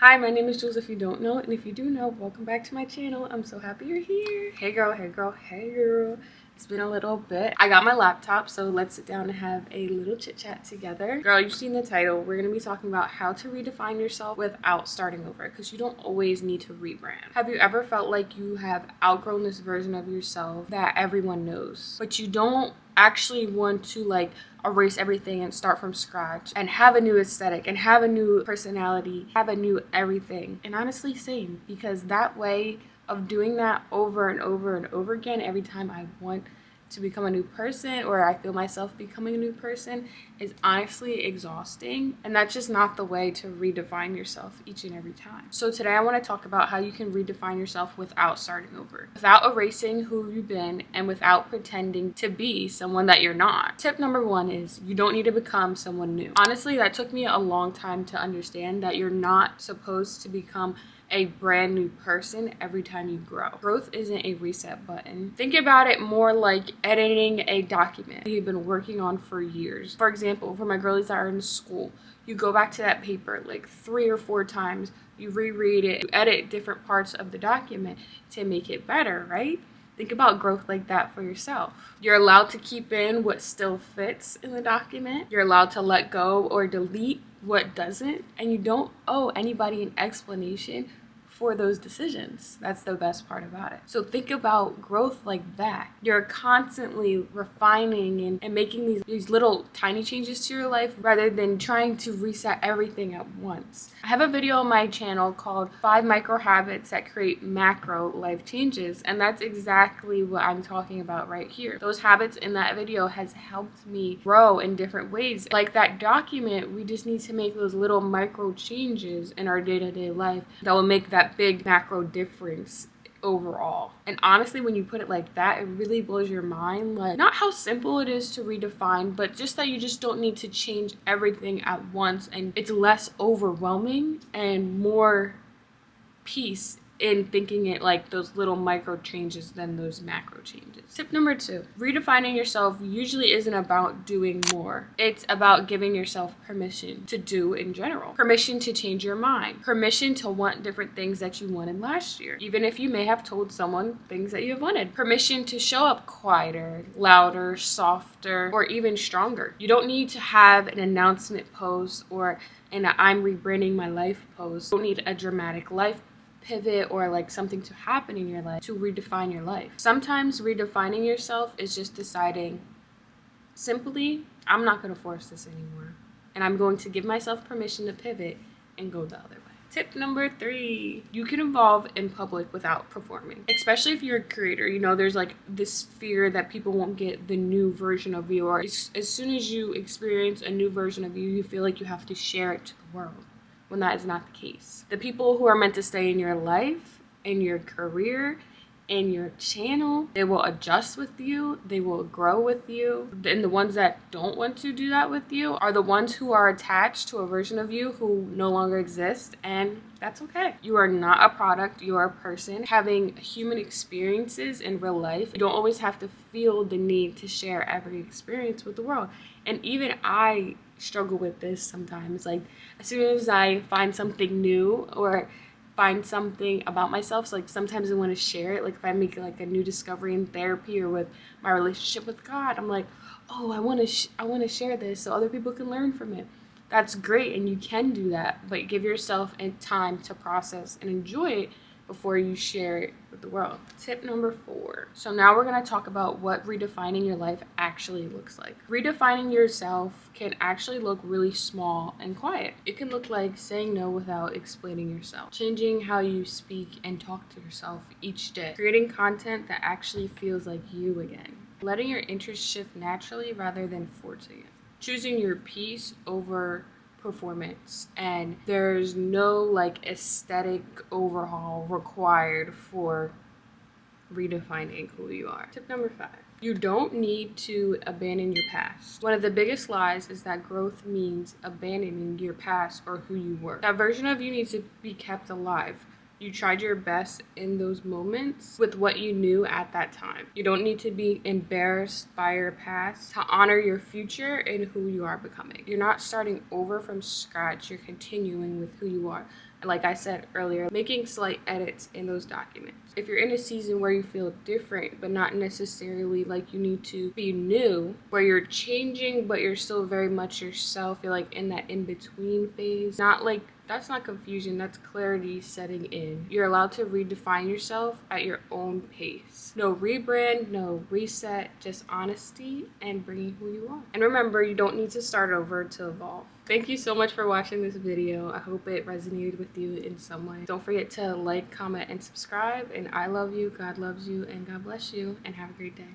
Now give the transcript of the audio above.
Hi, my name is Jules if you don't know, and if you do know, welcome back to my channel. I'm so happy you're here. Hey girl, hey girl, hey girl. It's been a little bit. I got my laptop, so let's sit down and have a little chit chat together. Girl, you've seen the title. We're gonna be talking about how to redefine yourself without starting over, because you don't always need to rebrand. Have you ever felt like you have outgrown this version of yourself that everyone knows, but you don't actually want to erase everything and start from scratch and have a new aesthetic and have a new personality, have a new everything? And honestly, same, because that way of doing that over and over and over again every time I want to become a new person or I feel myself becoming a new person is honestly exhausting, and that's just not the way to redefine yourself each and every time. So today I want to talk about how you can redefine yourself without starting over, without erasing who you've been and without pretending to be someone that you're not. Tip number one is you don't need to become someone new. Honestly, that took me a long time to understand that you're not supposed to become a brand new person every time you grow. Growth isn't a reset button. Think about it more like editing a document you've been working on for years. For example, for my girlies that are in school, you go back to that paper like 3 or 4 times, you reread it, you edit different parts of the document to make it better, right? Think about growth like that for yourself. You're allowed to keep in what still fits in the document. You're allowed to let go or delete what doesn't, and you don't owe anybody an explanation for those decisions. That's the best part about it. So think about growth like that. You're constantly refining and making these little tiny changes to your life rather than trying to reset everything at once. I have a video on my channel called 5 Micro Habits That Create Macro Life Changes, and that's exactly what I'm talking about right here. Those habits in that video has helped me grow in different ways. Like that document, we just need to make those little micro changes in our day-to-day life that will make that big macro difference overall. And honestly, when you put it like that, it really blows your mind. Like, not how simple it is to redefine, but just that you just don't need to change everything at once, and it's less overwhelming and more peace in thinking it like those little micro changes than those macro changes. Tip number 2, redefining yourself usually isn't about doing more. It's about giving yourself permission to do in general. Permission to change your mind. Permission to want different things that you wanted last year, even if you may have told someone things that you wanted. Permission to show up quieter, louder, softer, or even stronger. You don't need to have an announcement post or an I'm rebranding my life post. You don't need a dramatic life pivot or like something to happen in your life to redefine your life. Sometimes redefining yourself is just deciding simply, I'm not going to force this anymore, and I'm going to give myself permission to pivot and go the other way. Tip number 3, you can evolve in public without performing. Especially if you're a creator, you know, there's like this fear that people won't get the new version of you, or as soon as you experience a new version of you, you feel like you have to share it to the world, when that is not the case. The people who are meant to stay in your life, in your career, in your channel, they will adjust with you, they will grow with you. And the ones that don't want to do that with you are the ones who are attached to a version of you who no longer exists, and that's okay. You are not a product, you are a person having human experiences in real life. You don't always have to feel the need to share every experience with the world. And even I struggle with this sometimes. Like, as soon as I find something new or find something about myself, so like sometimes I want to share it. Like if I make like a new discovery in therapy or with my relationship with God, I'm like, oh, I want to share this so other people can learn from it. That's great, and you can do that, but give yourself time to process and enjoy it before you share it with the world. Tip number 4. So now we're going to talk about what redefining your life actually looks like. Redefining yourself can actually look really small and quiet. It can look like saying no without explaining yourself, changing how you speak and talk to yourself each day, creating content that actually feels like you again, letting your interests shift naturally rather than forcing it, choosing your peace over performance, and there's no like aesthetic overhaul required for redefining who you are. Tip number 5, you don't need to abandon your past. One of the biggest lies is that growth means abandoning your past or who you were. That version of you needs to be kept alive. You tried your best in those moments with what you knew at that time. You don't need to be embarrassed by your past to honor your future and who you are becoming. You're not starting over from scratch. You're continuing with who you are. like I said earlier, making slight edits in those documents. If you're in a season where you feel different, but not necessarily like you need to be new, where you're changing, but you're still very much yourself, you're like in that in-between phase, not like, that's not confusion, that's clarity setting in. You're allowed to redefine yourself at your own pace. No rebrand, no reset, just honesty and bringing who you are. And remember, you don't need to start over to evolve. Thank you so much for watching this video. I hope it resonated with you in some way. Don't forget to like, comment, and subscribe. And I love you, God loves you, and God bless you, and have a great day.